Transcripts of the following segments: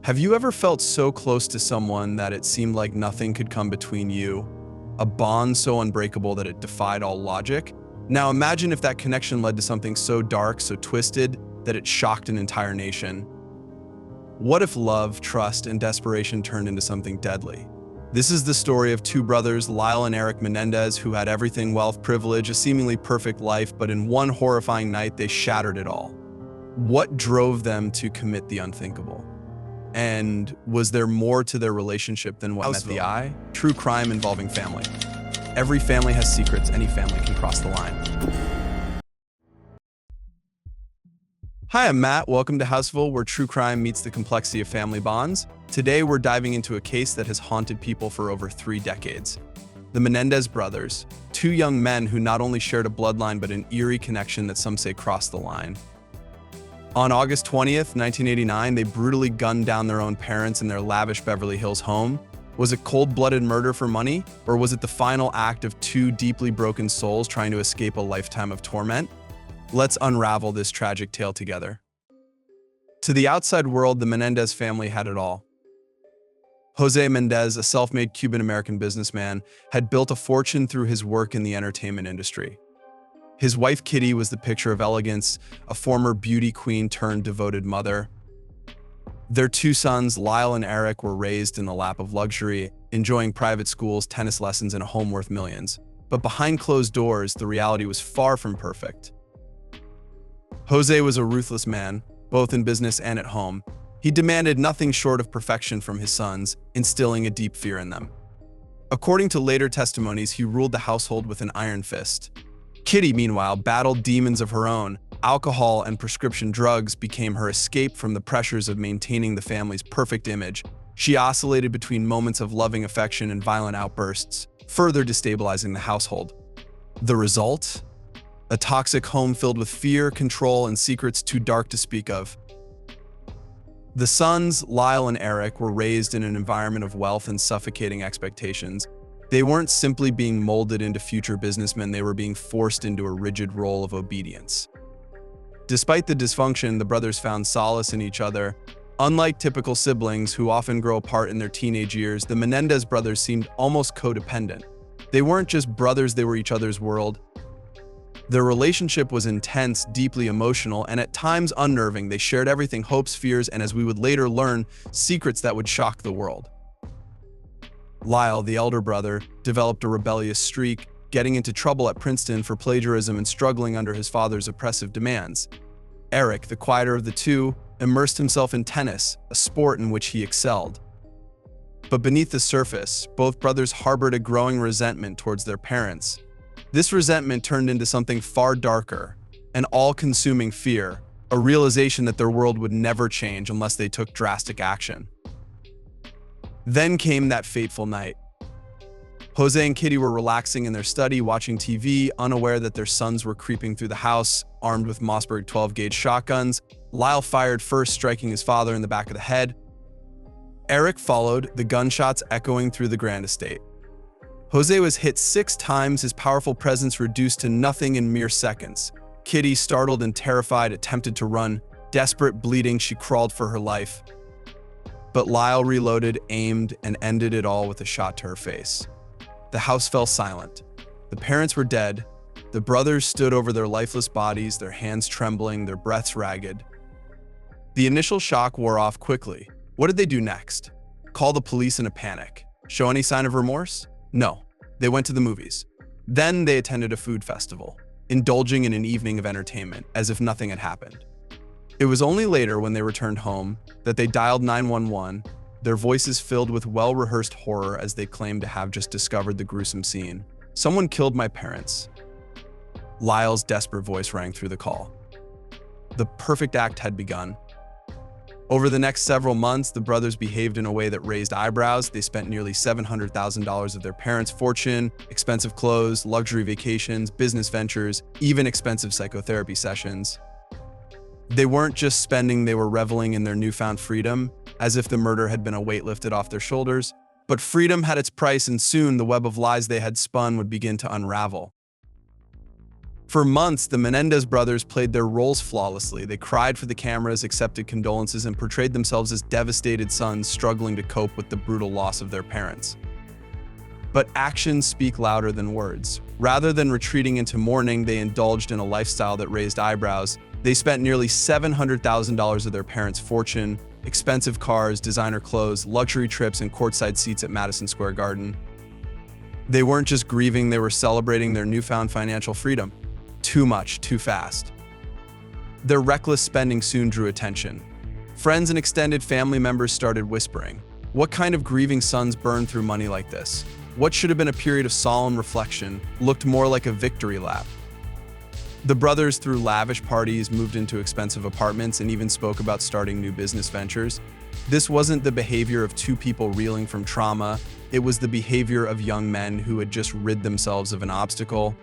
Have you ever felt so close to someone that it seemed like nothing could come between you? A bond so unbreakable that it defied all logic? Now imagine if that connection led to something so dark, so twisted, that it shocked an entire nation. What if love, trust, and desperation turned into something deadly? This is the story of two brothers, Lyle and Erik Menendez, who had everything: wealth, privilege, a seemingly perfect life, but in one horrifying night, they shattered it all. What drove them to commit the unthinkable? And was there more to their relationship than what met the eye? True crime involving family. Every family has secrets. Any family can cross the line. Hi, I'm Matt. Welcome to Houseville, where true crime meets the complexity of family bonds. Today, we're diving into a case that has haunted people for over 3 decades. The Menendez Brothers, two young men who not only shared a bloodline but an eerie connection that some say crossed the line. On August 20th, 1989, they brutally gunned down their own parents in their lavish Beverly Hills home. Was it cold-blooded murder for money, or was it the final act of two deeply broken souls trying to escape a lifetime of torment? Let's unravel this tragic tale together. To the outside world, the Menendez family had it all. Jose Menendez, a self-made Cuban-American businessman, had built a fortune through his work in the entertainment industry. His wife, Kitty, was the picture of elegance, a former beauty queen turned devoted mother. Their 2 sons, Lyle and Erik, were raised in the lap of luxury, enjoying private schools, tennis lessons, and a home worth millions. But behind closed doors, the reality was far from perfect. Jose was a ruthless man, both in business and at home. He demanded nothing short of perfection from his sons, instilling a deep fear in them. According to later testimonies, he ruled the household with an iron fist. Kitty, meanwhile, battled demons of her own. Alcohol and prescription drugs became her escape from the pressures of maintaining the family's perfect image. She oscillated between moments of loving affection and violent outbursts, further destabilizing the household. The result? A toxic home filled with fear, control, and secrets too dark to speak of. The sons, Lyle and Erik, were raised in an environment of wealth and suffocating expectations. They weren't simply being molded into future businessmen, they were being forced into a rigid role of obedience. Despite the dysfunction, the brothers found solace in each other. Unlike typical siblings who often grow apart in their teenage years, the Menendez brothers seemed almost codependent. They weren't just brothers, they were each other's world. Their relationship was intense, deeply emotional, and at times unnerving. They shared everything: hopes, fears, and as we would later learn, secrets that would shock the world. Lyle, the elder brother, developed a rebellious streak, getting into trouble at Princeton for plagiarism and struggling under his father's oppressive demands. Erik, the quieter of the two, immersed himself in tennis, a sport in which he excelled. But beneath the surface, both brothers harbored a growing resentment towards their parents. This resentment turned into something far darker, an all-consuming fear, a realization that their world would never change unless they took drastic action. Then came that fateful night. Jose and Kitty were relaxing in their study, watching TV, unaware that their sons were creeping through the house, armed with Mossberg 12-gauge shotguns. Lyle fired first, striking his father in the back of the head. Erik followed, the gunshots echoing through the grand estate. Jose was hit 6 times, his powerful presence reduced to nothing in mere seconds. Kitty, startled and terrified, attempted to run. Desperate, bleeding, she crawled for her life. But Lyle reloaded, aimed, and ended it all with a shot to her face. The house fell silent. The parents were dead. The brothers stood over their lifeless bodies, their hands trembling, their breaths ragged. The initial shock wore off quickly. What did they do next? Call the police in a panic? Show any sign of remorse? No. They went to the movies. Then they attended a food festival, indulging in an evening of entertainment, as if nothing had happened. It was only later, when they returned home, that they dialed 911, their voices filled with well-rehearsed horror as they claimed to have just discovered the gruesome scene. "Someone killed my parents." Lyle's desperate voice rang through the call. The perfect act had begun. Over the next several months, the brothers behaved in a way that raised eyebrows. They spent nearly $700,000 of their parents' fortune, expensive clothes, luxury vacations, business ventures, even expensive psychotherapy sessions. They weren't just spending, they were reveling in their newfound freedom, as if the murder had been a weight lifted off their shoulders. But freedom had its price, and soon the web of lies they had spun would begin to unravel. For months, the Menendez brothers played their roles flawlessly. They cried for the cameras, accepted condolences, and portrayed themselves as devastated sons struggling to cope with the brutal loss of their parents. But actions speak louder than words. Rather than retreating into mourning, they indulged in a lifestyle that raised eyebrows. They spent nearly $700,000 of their parents' fortune, expensive cars, designer clothes, luxury trips, and courtside seats at Madison Square Garden. They weren't just grieving, they were celebrating their newfound financial freedom. Too much, too fast. Their reckless spending soon drew attention. Friends and extended family members started whispering, "What kind of grieving sons burn through money like this?" What should have been a period of solemn reflection looked more like a victory lap. The brothers threw lavish parties, moved into expensive apartments, and even spoke about starting new business ventures. This wasn't the behavior of two people reeling from trauma. It was the behavior of young men who had just rid themselves of an obstacle.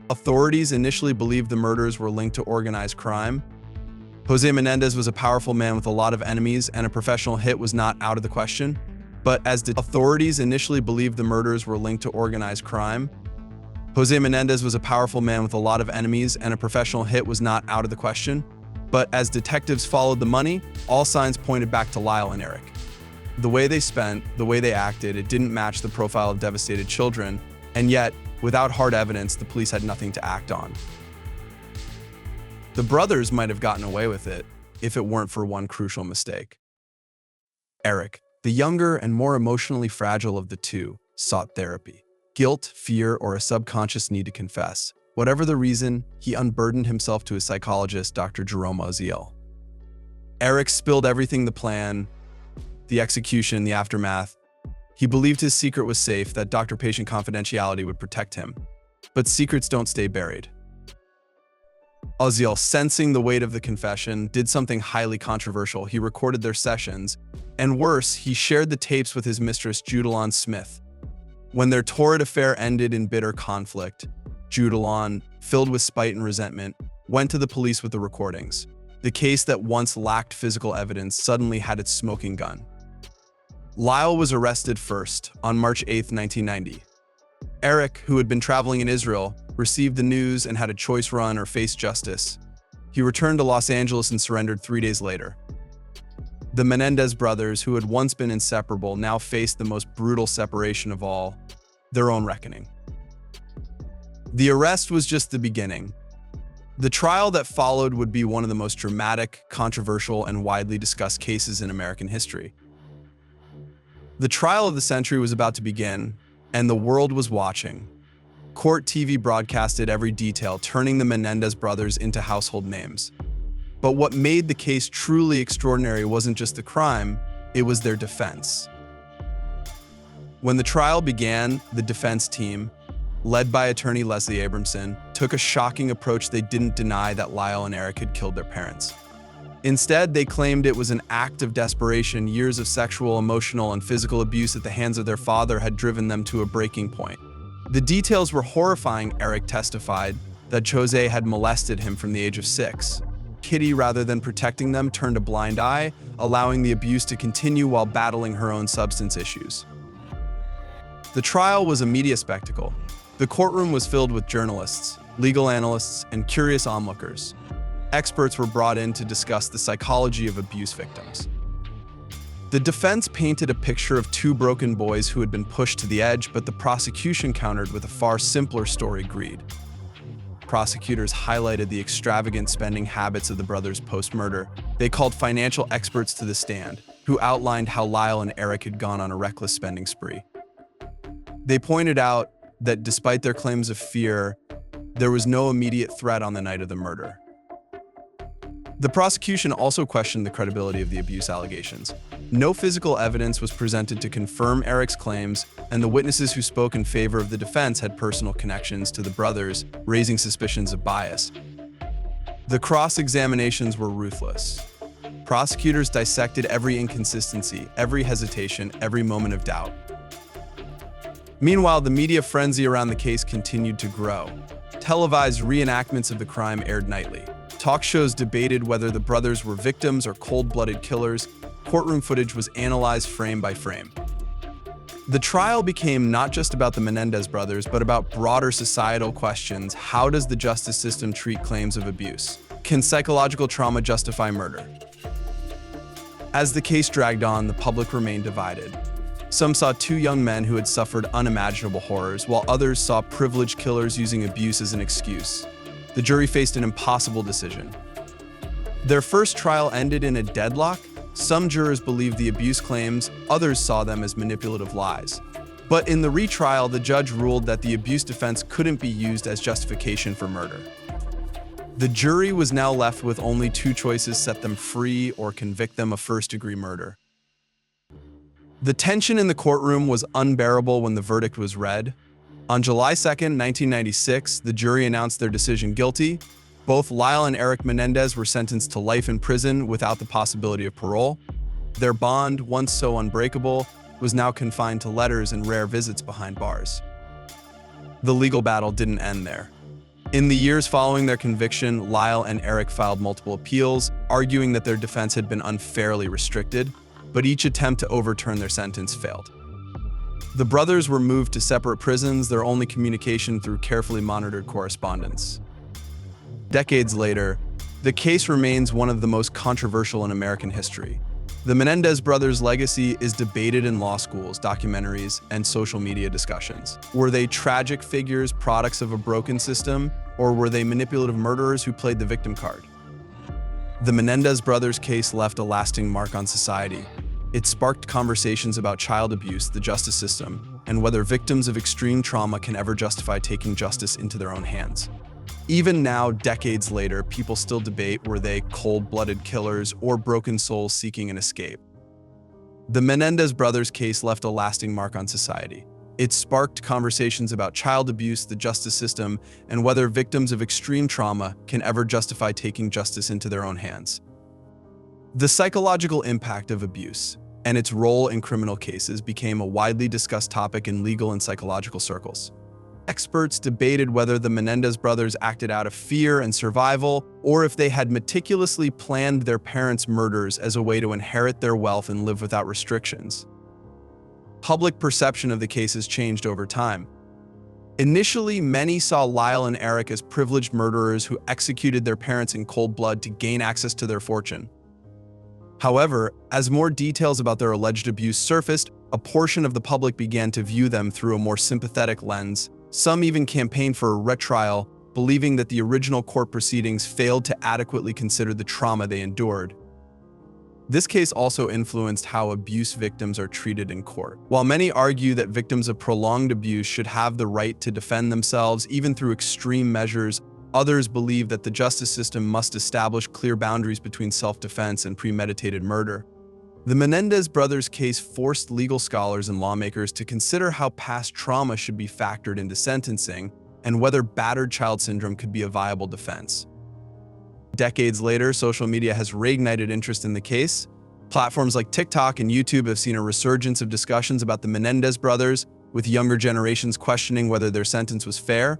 Authorities initially believed the murders were linked to organized crime. Jose Menendez was a powerful man with a lot of enemies, and a professional hit was not out of the question. But as authorities initially believed the murders were linked to organized crime, Jose Menendez was a powerful man with a lot of enemies, and a professional hit was not out of the question. But as detectives followed the money, all signs pointed back to Lyle and Erik. The way they spent, the way they acted, it didn't match the profile of devastated children, and yet, without hard evidence, the police had nothing to act on. The brothers might have gotten away with it if it weren't for one crucial mistake. Erik, the younger and more emotionally fragile of the two, sought therapy. Guilt, fear, or a subconscious need to confess. Whatever the reason, he unburdened himself to his psychologist, Dr. Jerome Oziel. Erik spilled everything: the plan, the execution, the aftermath. He believed his secret was safe, that doctor-patient confidentiality would protect him. But secrets don't stay buried. Oziel, sensing the weight of the confession, did something highly controversial. He recorded their sessions, and worse, he shared the tapes with his mistress, Judalon Smith. When their torrid affair ended in bitter conflict, Judalon, filled with spite and resentment, went to the police with the recordings. The case that once lacked physical evidence suddenly had its smoking gun. Lyle was arrested first, on March 8, 1990. Erik, who had been traveling in Israel, received the news and had a choice: run or face justice. He returned to Los Angeles and surrendered 3 days later. The Menendez brothers, who had once been inseparable, now faced the most brutal separation of all: their own reckoning. The arrest was just the beginning. The trial that followed would be one of the most dramatic, controversial, and widely discussed cases in American history. The trial of the century was about to begin, and the world was watching. Court TV broadcasted every detail, turning the Menendez brothers into household names. But what made the case truly extraordinary wasn't just the crime, it was their defense. When the trial began, the defense team, led by attorney Leslie Abramson, took a shocking approach. They didn't deny that Lyle and Erik had killed their parents. Instead, they claimed it was an act of desperation. Years of sexual, emotional, and physical abuse at the hands of their father had driven them to a breaking point. The details were horrifying. Erik testified that Jose had molested him from the age of 6. Kitty, rather than protecting them, turned a blind eye, allowing the abuse to continue while battling her own substance issues. The trial was a media spectacle. The courtroom was filled with journalists, legal analysts, and curious onlookers. Experts were brought in to discuss the psychology of abuse victims. The defense painted a picture of two broken boys who had been pushed to the edge, but the prosecution countered with a far simpler story: greed. Prosecutors highlighted the extravagant spending habits of the brothers post-murder. They called financial experts to the stand, who outlined how Lyle and Erik had gone on a reckless spending spree. They pointed out that despite their claims of fear, there was no immediate threat on the night of the murder. The prosecution also questioned the credibility of the abuse allegations. No physical evidence was presented to confirm Erik's claims, and the witnesses who spoke in favor of the defense had personal connections to the brothers, raising suspicions of bias. The cross-examinations were ruthless. Prosecutors dissected every inconsistency, every hesitation, every moment of doubt. Meanwhile, the media frenzy around the case continued to grow. Televised reenactments of the crime aired nightly. Talk shows debated whether the brothers were victims or cold-blooded killers. Courtroom footage was analyzed frame by frame. The trial became not just about the Menendez brothers, but about broader societal questions. How does the justice system treat claims of abuse? Can psychological trauma justify murder? As the case dragged on, the public remained divided. Some saw two young men who had suffered unimaginable horrors, while others saw privileged killers using abuse as an excuse. The jury faced an impossible decision. Their first trial ended in a deadlock. Some jurors believed the abuse claims, others saw them as manipulative lies. But in the retrial, the judge ruled that the abuse defense couldn't be used as justification for murder. The jury was now left with only two choices: set them free or convict them of first-degree murder. The tension in the courtroom was unbearable when the verdict was read. On July 2nd, 1996, the jury announced their decision guilty. Both Lyle and Erik Menendez were sentenced to life in prison without the possibility of parole. Their bond, once so unbreakable, was now confined to letters and rare visits behind bars. The legal battle didn't end there. In the years following their conviction, Lyle and Erik filed multiple appeals, arguing that their defense had been unfairly restricted, but each attempt to overturn their sentence failed. The brothers were moved to separate prisons, their only communication through carefully monitored correspondence. Decades later, the case remains one of the most controversial in American history. The Menendez brothers' legacy is debated in law schools, documentaries, and social media discussions. Were they tragic figures, products of a broken system, or were they manipulative murderers who played the victim card? The Menendez brothers' case left a lasting mark on society. It sparked conversations about child abuse, the justice system, and whether victims of extreme trauma can ever justify taking justice into their own hands. Even now, decades later, people still debate, were they cold-blooded killers or broken souls seeking an escape? The Menendez brothers' case left a lasting mark on society. It sparked conversations about child abuse, the justice system, and whether victims of extreme trauma can ever justify taking justice into their own hands. The psychological impact of abuse and its role in criminal cases became a widely discussed topic in legal and psychological circles. Experts debated whether the Menendez brothers acted out of fear and survival, or if they had meticulously planned their parents' murders as a way to inherit their wealth and live without restrictions. Public perception of the cases changed over time. Initially, many saw Lyle and Erik as privileged murderers who executed their parents in cold blood to gain access to their fortune. However, as more details about their alleged abuse surfaced, a portion of the public began to view them through a more sympathetic lens. Some even campaigned for a retrial, believing that the original court proceedings failed to adequately consider the trauma they endured. This case also influenced how abuse victims are treated in court. While many argue that victims of prolonged abuse should have the right to defend themselves, even through extreme measures, others believe that the justice system must establish clear boundaries between self-defense and premeditated murder. The Menendez brothers' case forced legal scholars and lawmakers to consider how past trauma should be factored into sentencing and whether battered child syndrome could be a viable defense. Decades later, social media has reignited interest in the case. Platforms like TikTok and YouTube have seen a resurgence of discussions about the Menendez brothers, with younger generations questioning whether their sentence was fair.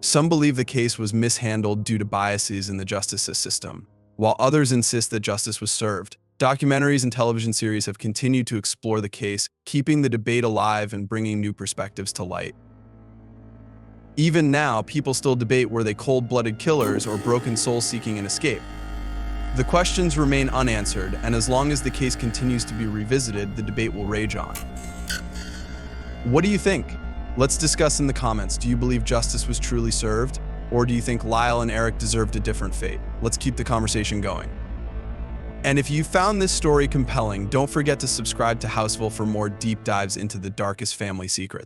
Some believe the case was mishandled due to biases in the justice system, while others insist that justice was served. Documentaries and television series have continued to explore the case, keeping the debate alive and bringing new perspectives to light. Even now, people still debate, were they cold-blooded killers or broken souls seeking an escape? The questions remain unanswered, and as long as the case continues to be revisited, the debate will rage on. What do you think? Let's discuss in the comments. Do you believe justice was truly served? Or do you think Lyle and Erik deserved a different fate? Let's keep the conversation going. And if you found this story compelling, don't forget to subscribe to Houseful for more deep dives into the darkest family secrets.